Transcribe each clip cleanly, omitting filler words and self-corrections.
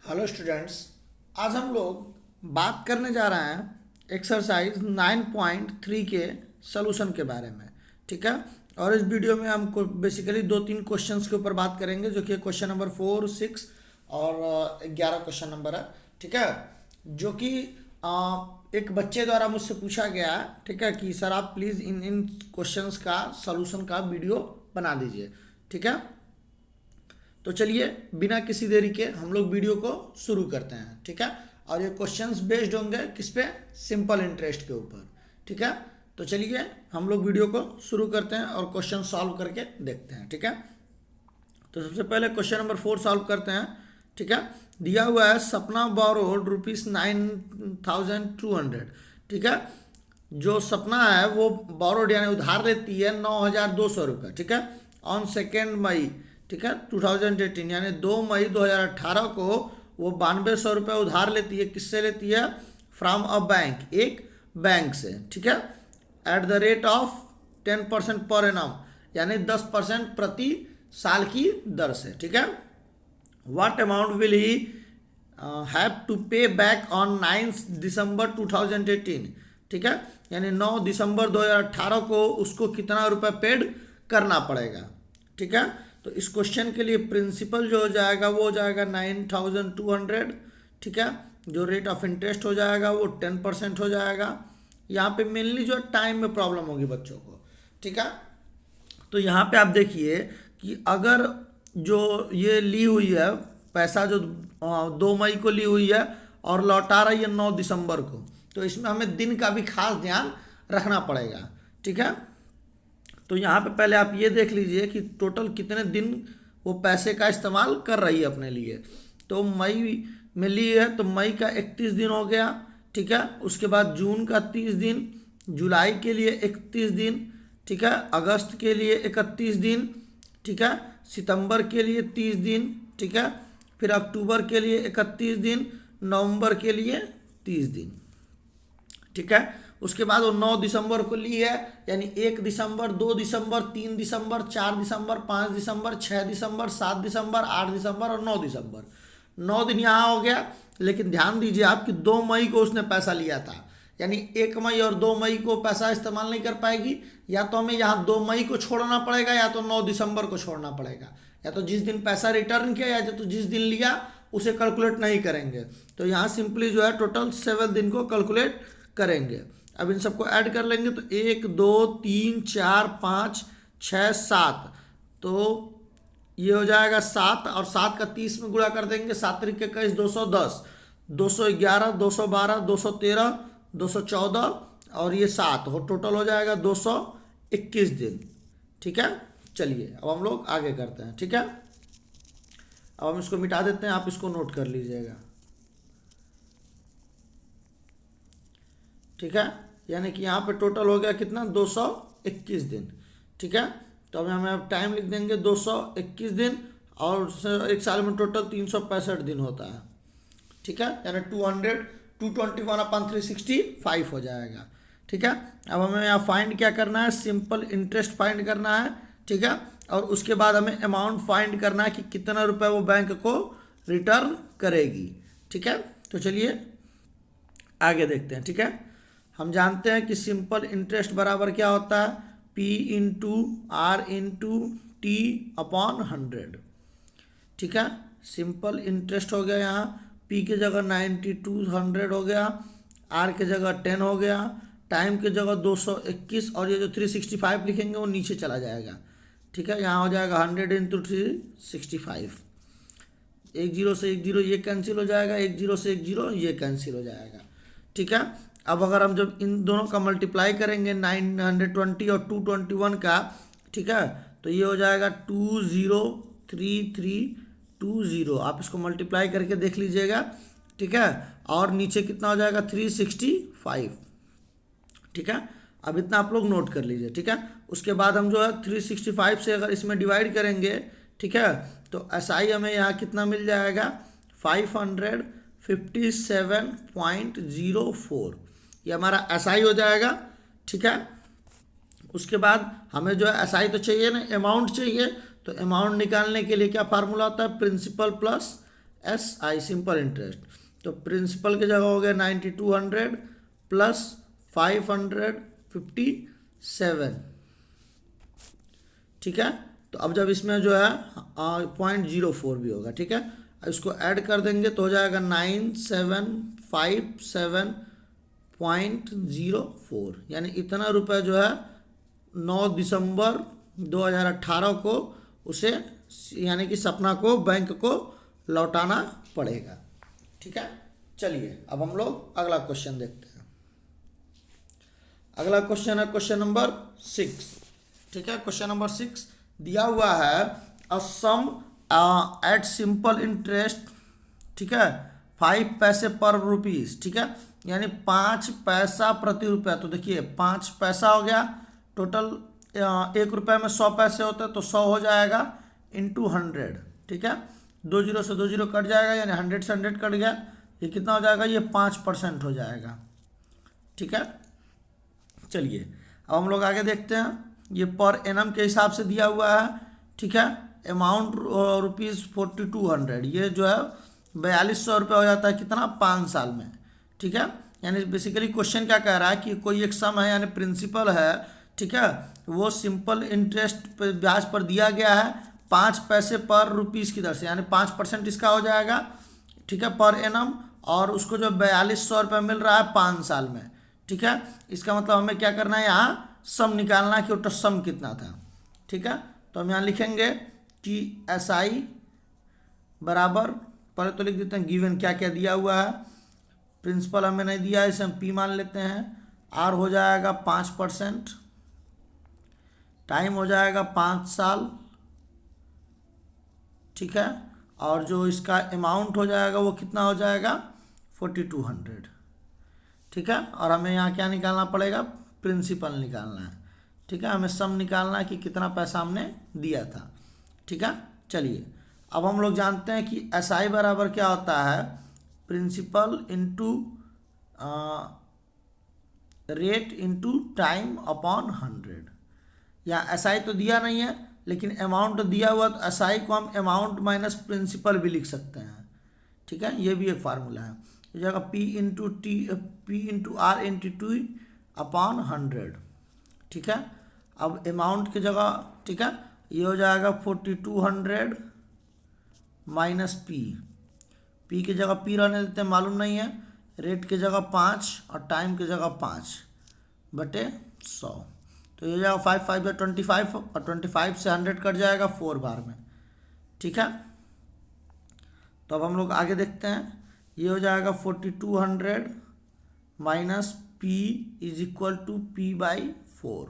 Hello students. आज हम लोग बात करने जा रहे हैं एक्सरसाइज 9.3 के सॉल्यूशन के बारे में। ठीक है। और इस वीडियो में हम बेसिकली दो तीन क्वेश्चंस के ऊपर बात करेंगे, जो कि क्वेश्चन नंबर 4, 6 और 11 क्वेश्चन नंबर है। ठीक है। जो कि एक बच्चे द्वारा मुझसे पूछा गया है। ठीक है कि सर आप प्लीज़ इन इन क्वेश्चंस का सॉल्यूशन का वीडियो बना दीजिए। ठीक है। तो चलिए बिना किसी देरी के हम लोग वीडियो को शुरू करते हैं। ठीक है। और ये क्वेश्चंस बेस्ड होंगे किस पे? सिंपल इंटरेस्ट के ऊपर। ठीक है। तो चलिए हम लोग वीडियो को शुरू करते हैं और क्वेश्चन सॉल्व करके देखते हैं। ठीक है। तो सबसे पहले क्वेश्चन नंबर 4 सॉल्व करते हैं। ठीक है। दिया हुआ है सपना बोरोड ₹9,200। ठीक है। जो सपना है वो बोरोड यानी उधार लेती है 9,200 रुपये। ठीक है। ऑन 2 मई, ठीक है, 2018 यानी 2 मई 2018 को वो 9200 रुपये उधार लेती है। किससे लेती है? फ्रॉम अ बैंक, एक बैंक से। ठीक है। At the rate of 10% per annum, यानी 10% प्रति साल की दर से। ठीक है। What amount will he have to pay back on 9 December 2018। ठीक है। यानी 9 दिसंबर 2018 को उसको कितना रुपये पेड करना पड़ेगा। ठीक है। तो इस क्वेश्चन के लिए प्रिंसिपल जो हो जाएगा वो हो जाएगा 9,200। ठीक है। जो रेट ऑफ इंटरेस्ट हो जाएगा वो 10% हो जाएगा। यहाँ पे मेनली जो टाइम में प्रॉब्लम होगी बच्चों को। ठीक है। तो यहाँ पे आप देखिए कि अगर जो ये ली हुई है पैसा, जो 2 मई को ली हुई है और लौटा रही है 9 दिसंबर को, तो इसमें हमें दिन का भी खास ध्यान रखना पड़ेगा। ठीक है। तो यहाँ पे पहले आप ये देख लीजिए कि टोटल कितने दिन वो पैसे का इस्तेमाल कर रही है अपने लिए। तो मई में ली है तो मई का 31 दिन हो गया। ठीक है। उसके बाद जून का 30 दिन, जुलाई के लिए 31 दिन, ठीक है, अगस्त के लिए 31 दिन, ठीक है, सितंबर के लिए 30 दिन, ठीक है, फिर अक्टूबर के लिए 31 दिन, नवंबर के लिए 30 दिन। ठीक है। उसके बाद वो 9 दिसंबर को ली है, यानी 1 दिसंबर, 2 दिसंबर, 3 दिसंबर, 4 दिसंबर, 5 दिसंबर, 6 दिसंबर, 7 दिसंबर, 8 दिसंबर और 9 दिसंबर। 9 दिन यहाँ हो गया। लेकिन ध्यान दीजिए आप कि 2 मई को उसने पैसा लिया था, यानी 1 मई और 2 मई को पैसा इस्तेमाल नहीं कर पाएगी। या तो हमें यहाँ 2 मई को छोड़ना पड़ेगा या तो 9 दिसंबर को छोड़ना पड़ेगा। या तो जिस दिन पैसा रिटर्न किया या तो जिस दिन लिया उसे कैलकुलेट नहीं करेंगे। तो यहाँ सिंपली जो है टोटल 7 दिन को कैलकुलेट करेंगे। अब इन सबको ऐड कर लेंगे तो 1, 2, 3, 4, 5, 6, 7, तो ये हो जाएगा 7 और 7 का 30 में गुणा कर देंगे। 7 त्रिक 21, 210, 211, 212, 213, 214 और ये 7 हो, टोटल हो जाएगा 221 दिन। ठीक है। चलिए अब हम लोग आगे करते हैं। ठीक है। अब हम इसको मिटा देते हैं, आप इसको नोट कर लीजिएगा। ठीक है। यानी कि यहाँ पे टोटल हो गया कितना? 221 दिन। ठीक है। तो अब हमें अब टाइम लिख देंगे 221 दिन, और एक साल में टोटल 365 दिन होता है। ठीक है। यानी 221/365 हो जाएगा। ठीक है। अब हमें यहाँ फाइंड क्या करना है? सिंपल इंटरेस्ट फाइंड करना है। ठीक है। और उसके बाद हमें अमाउंट फाइंड करना है कि कितना रुपये वो बैंक को रिटर्न करेगी। ठीक है। तो चलिए आगे देखते हैं। ठीक है। हम जानते हैं कि सिंपल इंटरेस्ट बराबर क्या होता है? P/R/T/100। ठीक है। सिंपल इंटरेस्ट हो गया, यहाँ P की जगह 9200 हो गया, R की जगह 10 हो गया, टाइम की जगह 221 और ये जो 365 लिखेंगे वो नीचे चला जाएगा। ठीक है। यहाँ हो जाएगा 100 × 365। 1 0 से 1 0 ये कैंसिल हो जाएगा, 1 0 से 1 0 ये कैंसिल हो जाएगा। ठीक है। अब अगर हम जब इन दोनों का मल्टीप्लाई करेंगे 920 और 221 का, ठीक है, तो ये हो जाएगा 203320। आप इसको मल्टीप्लाई करके देख लीजिएगा। ठीक है। और नीचे कितना हो जाएगा? 365। ठीक है। अब इतना आप लोग नोट कर लीजिए। ठीक है। उसके बाद हम जो है 365 से अगर इसमें डिवाइड करेंगे, ठीक है, तो एसआई हमें यहाँ कितना मिल जाएगा? 557.04। ये हमारा एसआई हो जाएगा। ठीक है। उसके बाद हमें जो है एसआई तो चाहिए ना, अमाउंट चाहिए। तो अमाउंट निकालने के लिए क्या फार्मूला होता है? Principal plus SI simple interest. तो प्रिंसिपल की जगह हो गया 9200 प्लस 557, ठीक है। तो अब जब इसमें जो है 0.04 भी होगा, ठीक है। अब इसको ऐड कर देंगे तो हो जाएगा 9757.04, यानी इतना रुपए जो है 9 दिसंबर 2018 को उसे, यानी कि सपना को बैंक को लौटाना पड़ेगा, ठीक है। चलिए अब हम लोग अगला क्वेश्चन देखते हैं। अगला क्वेश्चन है क्वेश्चन नंबर 6, ठीक है। क्वेश्चन नंबर 6 दिया हुआ है अ सम एट सिंपल इंटरेस्ट, ठीक है, 5 पैसे पर रुपीज, ठीक है, यानी 5 पैसा प्रति रुपया। तो देखिए 5 पैसा हो गया, टोटल 1 रुपये में 100 पैसे होते हैं, तो 100 हो जाएगा इंटू 100, ठीक है। 2 जीरो से 2 जीरो कट जाएगा, यानी 100 से 100 कट गया, ये कितना हो जाएगा, ये 5% हो जाएगा, ठीक है। चलिए अब हम लोग आगे देखते हैं। ये पर एनम के हिसाब से दिया हुआ है, ठीक है। अमाउंट रुपीज़ 4200, ये जो है 4200 रुपये हो जाता है कितना, 5 साल में, ठीक है। यानी बेसिकली क्वेश्चन क्या कह रहा है कि कोई एक सम है, यानी प्रिंसिपल है, ठीक है, वो सिंपल इंटरेस्ट पर ब्याज पर दिया गया है 5 पैसे पर रुपीज़ की दर से, यानी 5% इसका हो जाएगा, ठीक है, पर एनम। और उसको जो 4200 रुपये मिल रहा है 5 साल में, ठीक है। इसका मतलब हमें क्या करना है, यहाँ सम निकालना है कि टोटल सम कितना था, ठीक है। तो हम यहाँ लिखेंगे कि SI बराबर, पहले तो लिख देते हैं गिवन क्या क्या दिया हुआ है। प्रिंसिपल हमें नहीं दिया है, इसे हम P मान लेते हैं। R हो जाएगा 5%, टाइम हो जाएगा 5 साल, ठीक है। और जो इसका अमाउंट हो जाएगा वो कितना हो जाएगा 4200, ठीक है। और हमें यहाँ क्या निकालना पड़ेगा, प्रिंसिपल निकालना है, ठीक है। हमें सम निकालना है कि कितना पैसा हमने दिया था, ठीक है। चलिए अब हम लोग जानते हैं कि SI बराबर क्या होता है, principal into rate into time upon 100। यहाँ SI तो दिया नहीं है, लेकिन अमाउंट दिया हुआ, तो SI को हम अमाउंट माइनस प्रिंसिपल भी लिख सकते हैं, ठीक है। ये भी एक फार्मूला है। इस जगह P into R into T upon 100, ठीक है। अब अमाउंट की जगह, ठीक है, ये हो जाएगा 4200 माइनस P की जगह P रहने देते हैं, मालूम नहीं है। रेट की जगह 5 और टाइम की जगह 5/100, तो ये हो जाएगा 5 5 25, और 25 से 100 कट जाएगा 4 बार में, ठीक है। तो अब हम लोग आगे देखते हैं। ये हो जाएगा 4200 minus P is equal to P/4।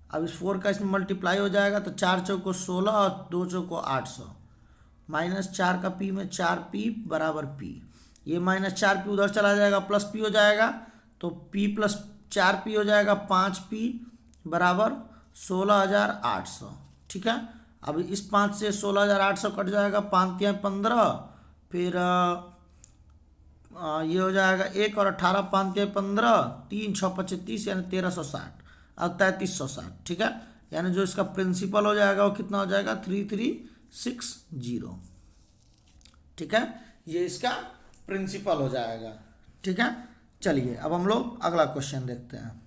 अब इस 4 का इसमें मल्टीप्लाई हो जाएगा, तो 4 चौको 16 और 2 चौको 800, माइनस 4 का P में 4P बराबर P। ये माइनस 4P उधर चला जाएगा, प्लस P हो जाएगा, तो P प्लस 4P हो जाएगा 5P बराबर 16800, ठीक है। अब इस 5 से 16800 कट जाएगा, 5 या 15, फिर ये हो जाएगा 1 और 18, 5 या 15, 3 6 25, यानी 1360 और 3360, ठीक है। यानी जो इसका प्रिंसिपल हो जाएगा वो कितना हो जाएगा 3360, ठीक है। ये इसका प्रिंसिपल हो जाएगा, ठीक है। चलिए अब हम लोग अगला क्वेश्चन देखते हैं।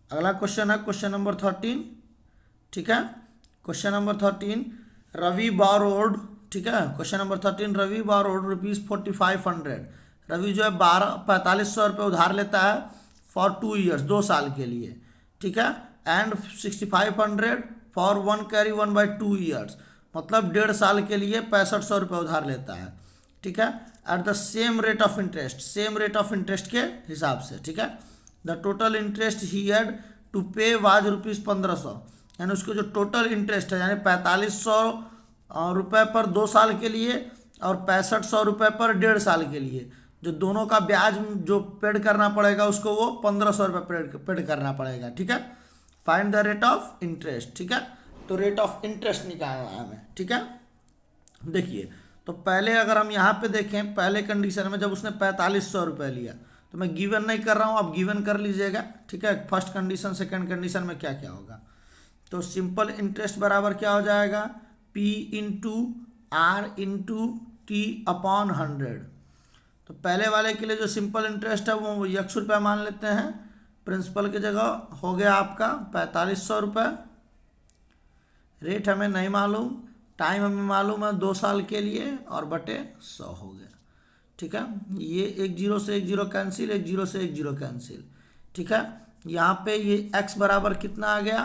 अगला क्वेश्चन है क्वेश्चन नंबर 13, ठीक है। क्वेश्चन नंबर 13, रवि बारोड, ठीक है। Question number 13, Ravi borrowed rupees 4500। Ravi जो है 4500 रुपये उधार लेता है फॉर 2 ईयर्स, 2 साल के लिए, ठीक है। एंड 6500 फॉर 1 कैरी 1/2 ईयर्स, मतलब 1.5 साल के लिए 6500 रुपये उधार लेता है, ठीक है। At the same rate of interest, same rate of interest के हिसाब से, ठीक है। The total interest he had to pay was rupees 1500, यानी उसको जो टोटल इंटरेस्ट है, यानी 4500 रुपये पर 2 साल के लिए और 6500 रुपये पर 1.5 साल के लिए, जो दोनों का ब्याज जो पेड करना पड़ेगा उसको वो 1500 रुपये पेड करना पड़ेगा, ठीक है। Find the rate of interest, ठीक है। तो रेट ऑफ इंटरेस्ट निकालना है हमें, ठीक है। देखिए तो पहले अगर हम यहाँ पे देखें, पहले कंडीशन में जब उसने 4500 रुपये लिया, तो मैं गिवन नहीं कर रहा हूँ, आप गिवन कर लीजिएगा, ठीक है। फर्स्ट कंडीशन सेकंड कंडीशन में क्या क्या होगा, तो सिंपल इंटरेस्ट बराबर क्या हो जाएगा, P into R into T upon 100। तो पहले वाले के लिए जो सिंपल इंटरेस्ट है वो 100 रुपये मान लेते हैं, प्रिंसिपल की जगह हो गया आपका 4500 रुपये। रेट हमें नहीं मालूम, टाइम हमें मालूम है 2 साल के लिए, और बटे 100 हो गया। ठीक है, ये एक जीरो से एक जीरो कैंसिल, एक जीरो से एक जीरो कैंसिल। ठीक है, यहाँ पे ये x बराबर कितना आ गया,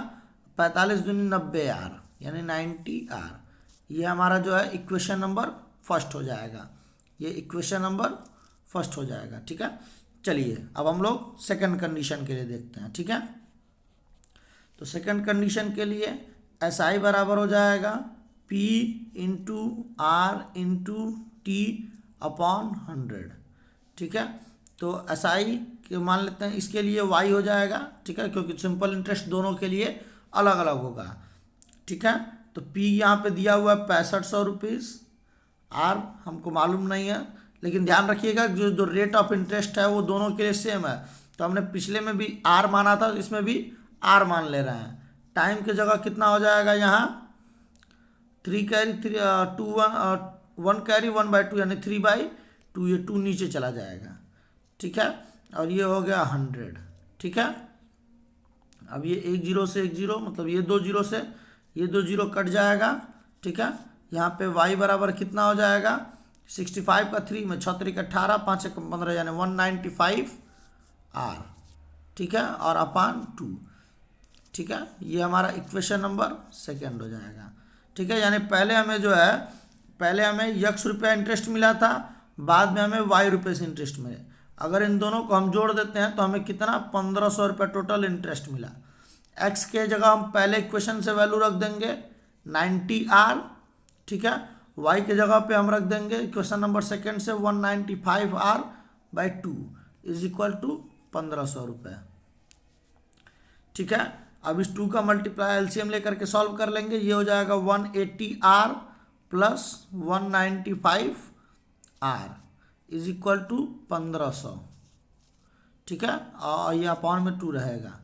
45 दूनी 90 आर, यानी 90 आर। ये हमारा जो है इक्वेशन नंबर फर्स्ट हो जाएगा, ये इक्वेशन नंबर फर्स्ट हो जाएगा। ठीक है, चलिए अब हम लोग सेकंड कंडीशन के लिए देखते हैं। ठीक है, तो सेकंड कंडीशन के लिए SI बराबर हो जाएगा P into R into T upon 100। ठीक है, तो SI के मान लेते हैं, इसके लिए y हो जाएगा। ठीक है, क्योंकि सिंपल इंटरेस्ट दोनों के लिए अलग अलग होगा। ठीक है, तो P यहाँ पे दिया हुआ है 6500 रुपीज़, R हमको मालूम नहीं है, लेकिन ध्यान रखिएगा जो रेट ऑफ इंटरेस्ट है वो दोनों के लिए सेम है। तो हमने पिछले में भी R माना था, इसमें भी R मान ले रहे हैं। टाइम की जगह कितना हो जाएगा यहाँ 3 कैरी 2 1 कैरी 1/2, यानी 3/2, ये 2 नीचे चला जाएगा। ठीक है, और ये हो गया 100। ठीक है, अब ये एक जीरो से एक जीरो, मतलब ये 2 जीरो से ये 2 जीरो कट जाएगा। ठीक है, यहाँ पे y बराबर कितना हो जाएगा 65 का 3 में 6 3 18 5 1 15, यानी 195 R। ठीक है, और अपान 2। ठीक है, ये हमारा इक्वेशन नंबर सेकेंड हो जाएगा। ठीक है, यानी पहले हमें जो है, पहले हमें x रुपया इंटरेस्ट मिला था, बाद में हमें y रुपये से इंटरेस्ट मिले। अगर इन दोनों को हम जोड़ देते हैं तो हमें कितना 1500 रुपये टोटल इंटरेस्ट मिला। x के जगह हम पहले इक्वेशन से वैल्यू रख देंगे 90 R। ठीक है, y के जगह पे हम रख देंगे इक्वेशन नंबर सेकेंड से 195 R/2 इज इक्वल टू 1500 रुपये। ठीक है, अब इस 2 का मल्टीप्लाई एलसीएम लेकर के सॉल्व कर लेंगे, ये हो जाएगा 180 R plus 195 R is equal to 1500। ठीक है, और ये अपॉन में 2 रहेगा।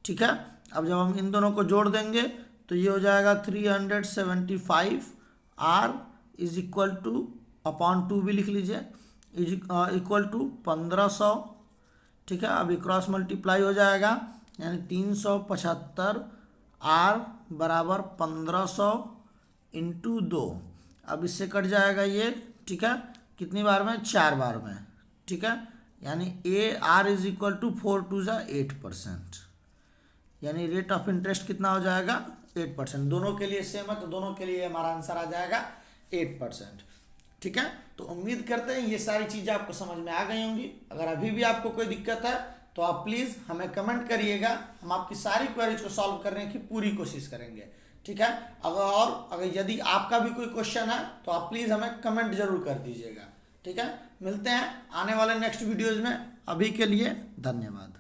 ठीक है, अब जब हम इन दोनों को जोड़ देंगे तो ये हो जाएगा 375 R is equal two upon 2 भी लिख लीजिए, इज इक्वल टू 1500। ठीक है, अभी क्रॉस मल्टीप्लाई हो जाएगा, यानी 375 R बराबर 1500 इंटू 2। अब इससे कट जाएगा ये। ठीक है, कितनी बार में 4 बार में। ठीक है, यानी AR इज इक्वल टू 4 2 जा 8%, यानी रेट ऑफ इंटरेस्ट कितना हो जाएगा 8%। दोनों के लिए सेम है, तो दोनों के लिए हमारा आंसर आ जाएगा 8%। ठीक है, तो उम्मीद करते हैं ये सारी चीज़ें आपको समझ में आ गई होंगी। अगर अभी भी आपको कोई दिक्कत है तो आप प्लीज़ हमें कमेंट करिएगा, हम आपकी सारी क्वेरीज को सॉल्व करने की पूरी कोशिश करेंगे। ठीक है, अगर यदि आपका भी कोई क्वेश्चन है तो आप प्लीज़ हमें कमेंट जरूर कर दीजिएगा। ठीक है, मिलते हैं आने वाले नेक्स्ट वीडियोज़ में। अभी के लिए धन्यवाद।